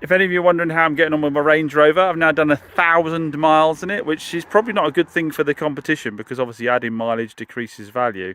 If any of you are wondering how I'm getting on with my Range Rover, I've now done 1,000 miles in it, which is probably not a good thing for the competition because obviously adding mileage decreases value.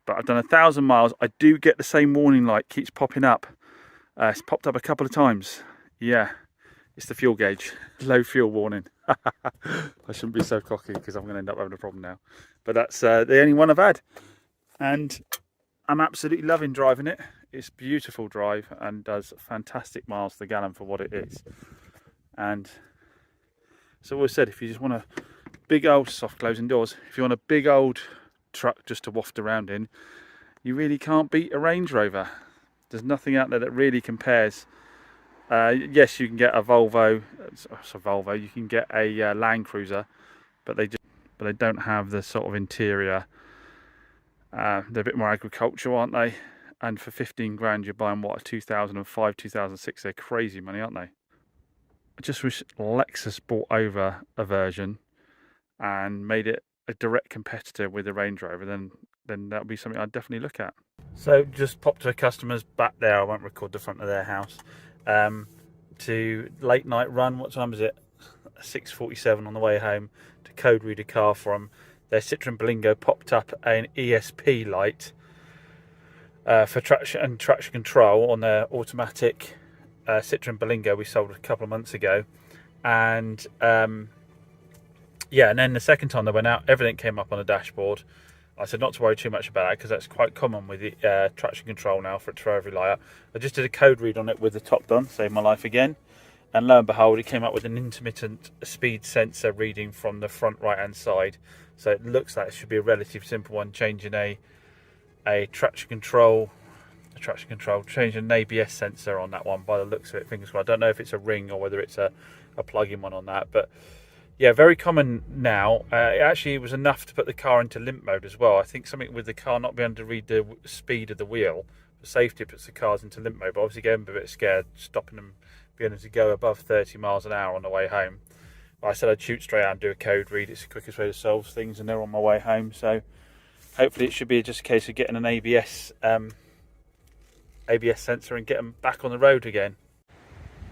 But I've done 1,000 miles. I do get the same warning light, keeps popping up. It's popped up a couple of times. Yeah, it's the fuel gauge, low fuel warning. I shouldn't be so cocky because I'm going to end up having a problem now. But that's the only one I've had. And I'm absolutely loving driving it. It's beautiful drive and does fantastic miles to the gallon for what it is. And so always said, if you just want a big old soft closing doors, if you want a big old truck just to waft around in, you really can't beat a Range Rover. There's nothing out there that really compares. Yes, you can get a Volvo. You can get a Land Cruiser, but they don't have the sort of interior. They're a bit more agricultural, aren't they? And for 15 grand, you're buying what, a 2005, 2006? They're crazy money, aren't they? I just wish Lexus bought over a version and made it a direct competitor with the Range Rover. Then that would be something I'd definitely look at. So just popped to a customer's back there. I won't record the front of their house. To late night run. What time is it? 6:47 on the way home to code read a car from their Citroen Belingo. Popped up an ESP light for traction control on their automatic Citroen Belingo we sold a couple of months ago. And yeah, and then the second time they went out, everything came up on the dashboard. I said not to worry too much about it because that's quite common with the traction control now for it to throw every light up. I just did a code read on it with the top done, saved my life again. And lo and behold, it came up with an intermittent speed sensor reading from the front right hand side. So it looks like it should be a relatively simple one, changing a traction control, changing an ABS sensor on that one by the looks of it. Fingers crossed. I don't know if it's a ring or whether it's a plug-in one on that, but yeah, very common now. It actually was enough to put the car into limp mode as well. I think something with the car not being able to read the speed of the wheel for safety puts the cars into limp mode, but obviously getting a bit scared, stopping them, being able to go above 30 miles an hour on the way home. I said I'd shoot straight out and do a code read. It's the quickest way to solve things, and they're on my way home. So hopefully it should be just a case of getting an ABS sensor and get them back on the road again.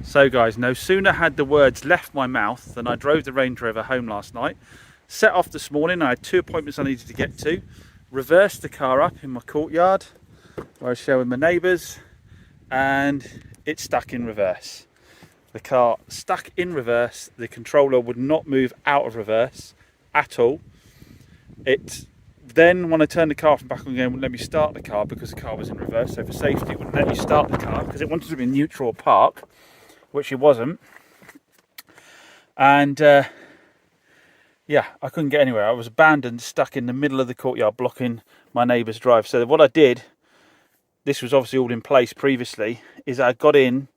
So guys, no sooner had the words left my mouth than I drove the Range Rover home last night. Set off this morning. I had 2 appointments I needed to get to. Reversed the car up in my courtyard where I was sharing with my neighbours, and it stuck in reverse. The car stuck in reverse. The controller would not move out of reverse at all. It then, when I turned the car off and back on again, wouldn't let me start the car because the car was in reverse. So for safety, it wouldn't let me start the car because it wanted to be neutral park, which it wasn't. And yeah, I couldn't get anywhere. I was abandoned, stuck in the middle of the courtyard, blocking my neighbour's drive. So what I did, this was obviously all in place previously, is I got in.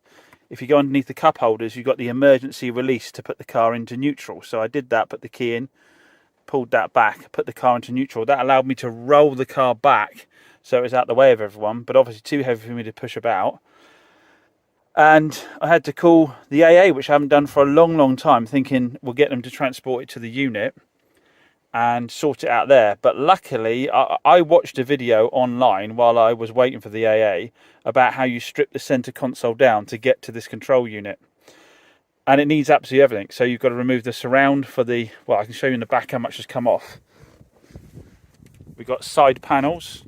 If you go underneath the cup holders, you've got the emergency release to put the car into neutral. So I did that, put the key in, pulled that back, put the car into neutral. That allowed me to roll the car back so it was out the way of everyone, but obviously too heavy for me to push about. And I had to call the AA, which I haven't done for a long time, thinking we'll get them to transport it to the unit and sort it out there. But luckily, I watched a video online while I was waiting for the AA about how you strip the centre console down to get to this control unit. And it needs absolutely everything. So you've got to remove the surround for the, well, I can show you in the back how much has come off. We've got side panels.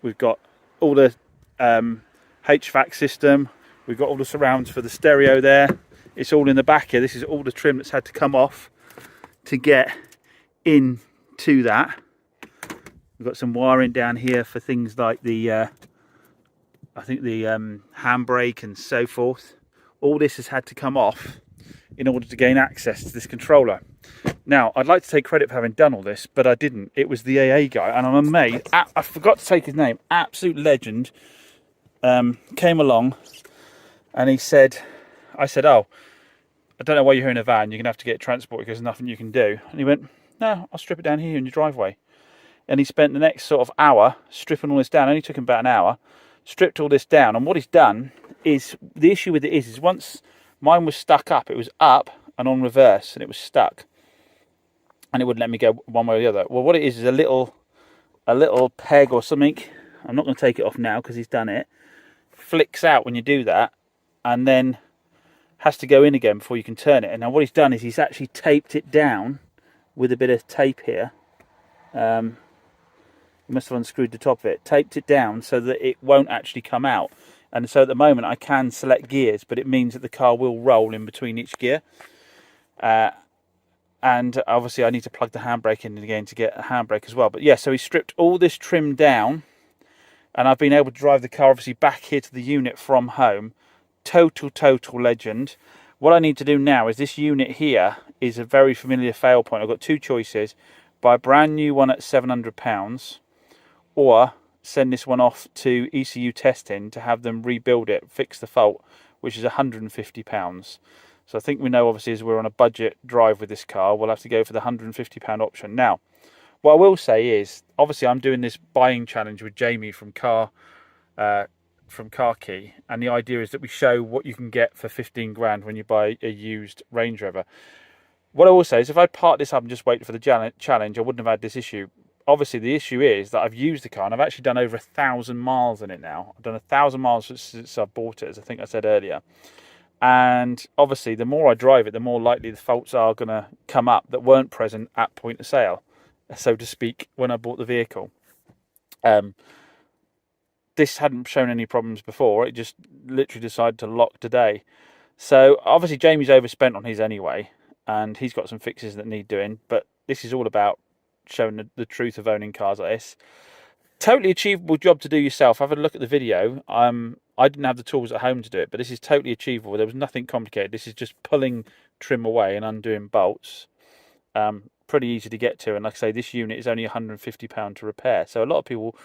We've got all the HVAC system. We've got all the surrounds for the stereo there. It's all in the back here. This is all the trim that's had to come off to get into that. We've got some wiring down here for things like the, I think the handbrake and so forth. All this has had to come off in order to gain access to this controller. Now, I'd like to take credit for having done all this, but I didn't. It was the AA guy, and I'm amazed. I forgot to take his name. Absolute legend. Came along. And he said, I said, oh, I don't know why you're here in a van. You're going to have to get transported because there's nothing you can do. And he went, no, I'll strip it down here in your driveway. And he spent the next sort of hour stripping all this down. It only took him about an hour. Stripped all this down. And what he's done is, the issue with it is once mine was stuck up, it was up and on reverse and it was stuck. And it wouldn't let me go one way or the other. Well, what it is a little peg or something. I'm not going to take it off now because he's done it. Flicks out when you do that. And then has to go in again before you can turn it. And now what he's done is he's actually taped it down with a bit of tape here. He must have unscrewed the top of it, taped it down so that it won't actually come out. And so at the moment I can select gears, but it means that the car will roll in between each gear. And obviously I need to plug the handbrake in again to get a handbrake as well. But yeah, so he stripped all this trim down, and I've been able to drive the car obviously back here to the unit from home. Total legend. What I need to do now is, this unit here is a very familiar fail point. I've got two choices: buy a brand new one at £700, or send this one off to ECU testing to have them rebuild it, fix the fault, which is £150. So I think we know, obviously, as we're on a budget drive with this car, we'll have to go for the £150 option. Now, what I will say is, obviously I'm doing this buying challenge with Jamie from Car Key, and the idea is that we show what you can get for 15 grand when you buy a used Range Rover. What I will say is, if I'd parked this up and just waited for the challenge, I wouldn't have had this issue. Obviously, the issue is that I've used the car, and I've actually done over 1,000 miles in it now. I've done 1,000 miles since I bought it, as I think I said earlier. And obviously, the more I drive it, the more likely the faults are going to come up that weren't present at point of sale, so to speak, when I bought the vehicle. This hadn't shown any problems before. It just literally decided to lock today. So obviously Jamie's overspent on his anyway, and he's got some fixes that need doing. But this is all about showing the truth of owning cars like this. Totally achievable job to do yourself. Have a look at the video. I didn't have the tools at home to do it, but this is totally achievable. There was nothing complicated. This is just pulling trim away and undoing bolts. Pretty easy to get to. And like I say, this unit is only £150 to repair. So a lot of people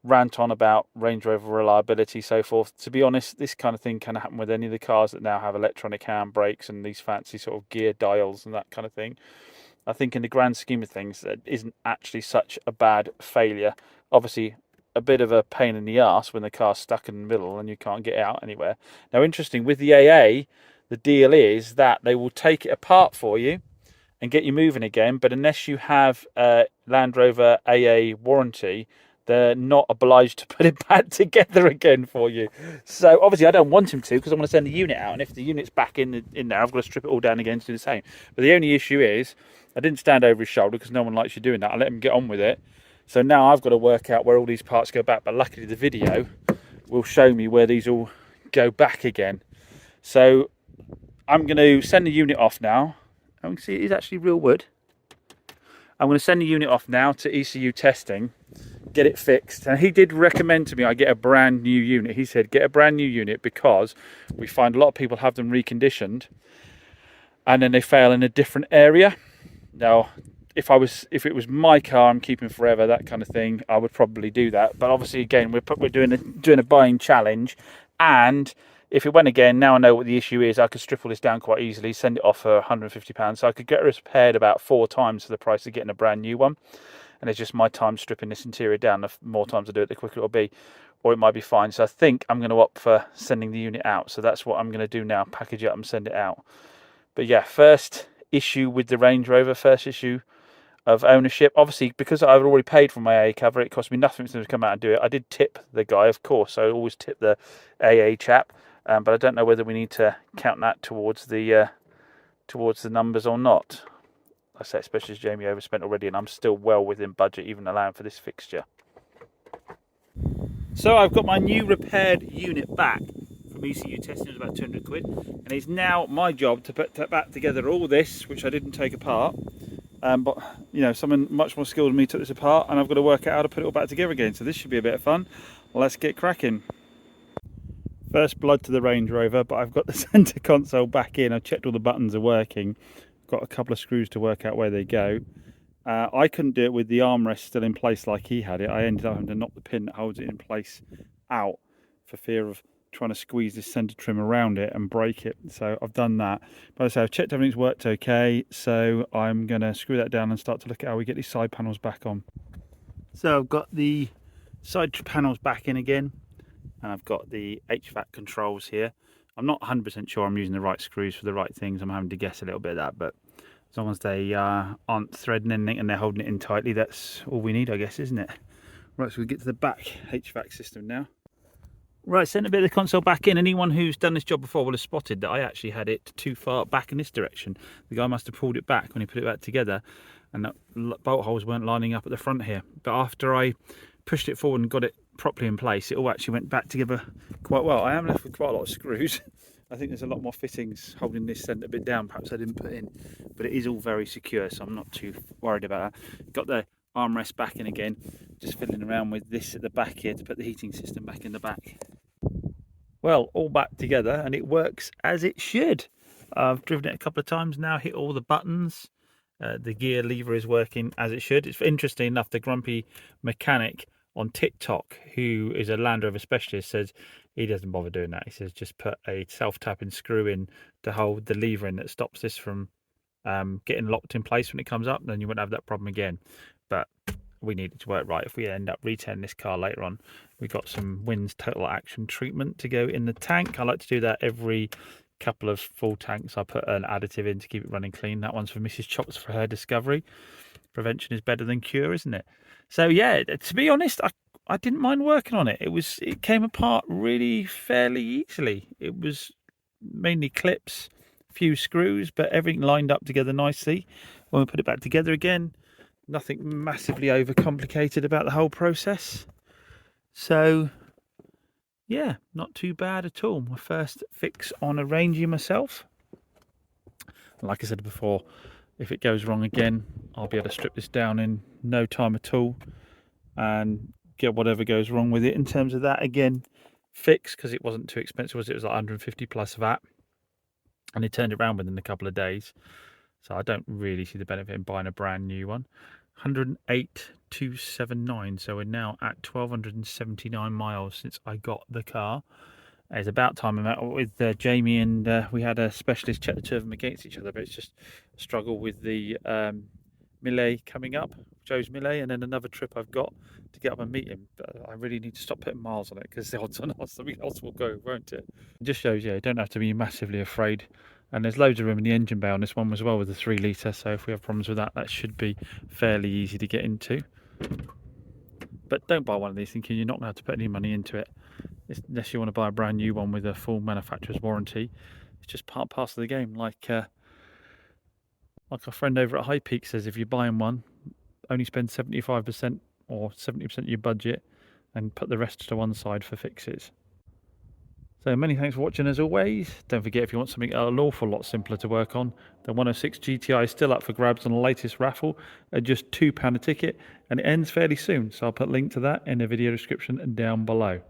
rant on about Range Rover reliability, so forth. To be honest, this kind of thing can happen with any of the cars that now have electronic handbrakes and these fancy sort of gear dials and that kind of thing. I think in the grand scheme of things, that isn't actually such a bad failure. Obviously, a bit of a pain in the arse when the car's stuck in the middle and you can't get out anywhere. Now, interesting, with the AA, the deal is that they will take it apart for you and get you moving again, but unless you have a Land Rover AA warranty, they're not obliged to put it back together again for you. So obviously I don't want him to, because I want to send the unit out, and if the unit's back in there, I've got to strip it all down again to do the same. But the only issue is, I didn't stand over his shoulder because no one likes you doing that. I let him get on with it. So now I've got to work out where all these parts go back, but luckily the video will show me where these all go back again. So I'm going to send the unit off now. And we can see it is actually real wood. I'm going to send the unit off now to ECU testing, get it fixed. And he did recommend to me I get a brand new unit. He said get a brand new unit because we find a lot of people have them reconditioned and then they fail in a different area. Now, if it was my car I'm keeping forever, that kind of thing, I would probably do that. But obviously, again, we're doing a buying challenge, and if it went again, now I know what the issue is. I could strip all this down quite easily, send it off for £150, so I could get it repaired about 4 times for the price of getting a brand new one. And it's just my time stripping this interior down. The more times I do it, the quicker it'll be, or it might be fine. So I think I'm going to opt for sending the unit out. So that's what I'm going to do now: package it up and send it out. But yeah, first issue with the Range Rover, first issue of ownership. Obviously, because I've already paid for my AA cover, it cost me nothing for them to come out and do it. I did tip the guy, of course, so I always tip the AA chap, but I don't know whether we need to count that towards the numbers or not. I say, especially as Jamie overspent already, and I'm still well within budget, even allowing for this fixture. So I've got my new repaired unit back from ECU testing. It was about 200 quid, and it's now my job to put back together all this, which I didn't take apart. But you know, someone much more skilled than me took this apart, and I've got to work out how to put it all back together again. So this should be a bit of fun. Let's get cracking. First blood to the Range Rover, but I've got the centre console back in. I've checked all the buttons are working. Got a couple of screws to work out where they go. I couldn't do it with the armrest still in place like he had it. I ended up having to knock the pin that holds it in place out for fear of trying to squeeze this centre trim around it and break it. So I've done that. But as I say, I've checked everything's worked okay, so I'm going to screw that down and start to look at how we get these side panels back on. So I've got the side panels back in again, and I've got the HVAC controls here. I'm not 100% sure I'm using the right screws for the right things. I'm having to guess a little bit of that, but as long as they aren't threading anything and they're holding it in tightly, that's all we need, I guess, isn't it? Right, so we get to the back HVAC system now. Right, sent a bit of the console back in. Anyone who's done this job before will have spotted that I actually had it too far back in this direction. The guy must have pulled it back when he put it back together, and the bolt holes weren't lining up at the front here. But after I pushed it forward and got it properly in place, it all actually went back together quite well. I am left with quite a lot of screws. I think there's a lot more fittings holding this centre bit down, perhaps I didn't put in, but it is all very secure, so I'm not too worried about that. Got the armrest back in again, just fiddling around with this at the back here to put the heating system back in the back. Well, all back together, and it works as it should. I've driven it a couple of times now, hit all the buttons. The gear lever is working as it should. It's interesting enough, the grumpy mechanic on TikTok, who is a Land Rover specialist, says he doesn't bother doing that. He says just put a self-tapping screw in to hold the lever in that stops this from getting locked in place when it comes up, then you won't have that problem again. But we need it to work right. If we end up retailing this car later on, we've got some Wins Total Action treatment to go in the tank. I like to do that every couple of full tanks. I put an additive in to keep it running clean. That one's for Mrs. Chops for her discovery. Prevention is better than cure, isn't it? So yeah, to be honest, I didn't mind working on it. It came apart really fairly easily. It was mainly clips, a few screws, but everything lined up together nicely. When we put it back together again, nothing massively overcomplicated about the whole process. So yeah, not too bad at all. My first fix on a Rangy myself. Like I said before, if it goes wrong again, I'll be able to strip this down in no time at all and get whatever goes wrong with it in terms of that again fixed, because it wasn't too expensive. It was like 150 plus VAT, and they turned it around within a couple of days. So I don't really see the benefit in buying a brand new one. 108,279. So we're now at 1,279 miles since I got the car. It's about time I met with Jamie, and we had a specialist check the two of them against each other, but it's just a struggle with the Millet coming up, Joe's Millet, and then another trip I've got to get up and meet him. But I really need to stop putting miles on it, because the odds on something else will go, won't it? It just shows, yeah, you don't have to be massively afraid. And there's loads of room in the engine bay on this one as well with the 3 litre, so if we have problems with that, that should be fairly easy to get into. But don't buy one of these thinking you're not going to have to put any money into it, unless you want to buy a brand new one with a full manufacturer's warranty. It's just part and parcel of the game. Like our friend over at High Peak says, if you're buying one, only spend 75% or 70% of your budget and put the rest to one side for fixes. So many thanks for watching as always. Don't forget, if you want something an awful lot simpler to work on, the 106 GTI is still up for grabs on the latest raffle at just £2 a ticket, and it ends fairly soon, so I'll put a link to that in the video description down below.